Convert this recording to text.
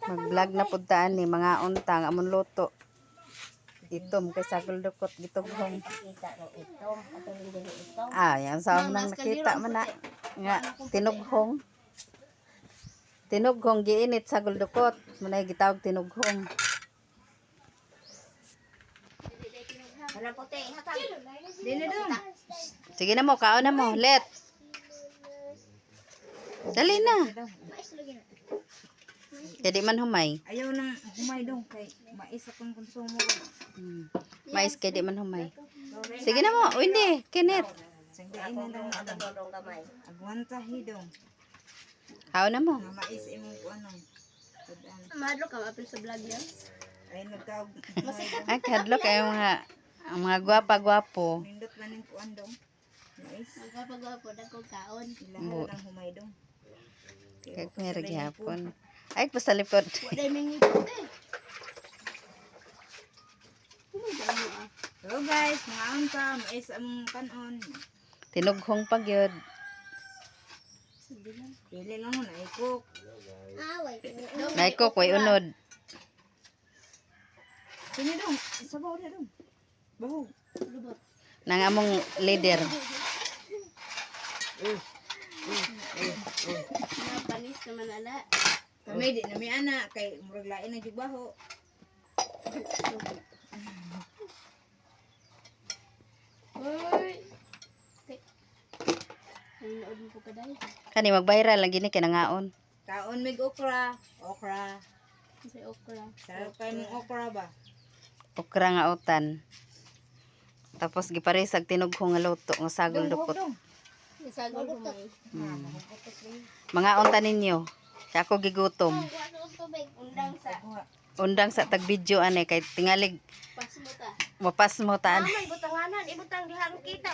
Mag-vlog na pudtaan ni mga untang amon luto. Itom kay sagol dukot gitughong. Yan sa nang nakita man na nga tinughong. Tinughong giinit sagol dukot. Munay gitawag tinughong. Sige na mo, kaon na mo, let. Dali na. Jadi man humay. Ayaw nang humay dong kay mais akong konsumo. Mais kay di man humay. Sige na mo, hindi, kinit. Sige ina dong gamay. Agwanta hidong. Kaon na mo. Nga mais imong kuano. Madlo ka mapil sa vlog yan. Ay nagtawag. Ay kadlok ay mga gwapa-gwapo. Nindot man ning kuan dong. Mais. Magpapagwapo na kong kaon. Ilahan lang humay dong. Kay meron gyapon. Ay pa sa likod. Wala may ngipot eh. Hello guys, mga unta, mais among kanon. Tinughong pag yun. Pili lang mo na ikok. Naikok way unod. Sino dong? Sabaw na dong. Baho. Nang among leader. Panis naman ala. Kami di na may anak kay murag lain na jud baho. Hoy. Ay nood mo ko kaday. Kani mag-viral lagi ni kinangaon. Kaon mig okra. Okra. Sa okra. Sarap kay mong okra ba? Okra nga utan. Tapos giparisag tinughong nga luto nga sagol dukot. Isagol ko may. Mga unta ninyo. Kaya ako gigutom. Undang sa. Undang sa tag-video ane kay tingalig Pas mo ta. mapas mo taan. May butanganan. Ibutang dihang kita.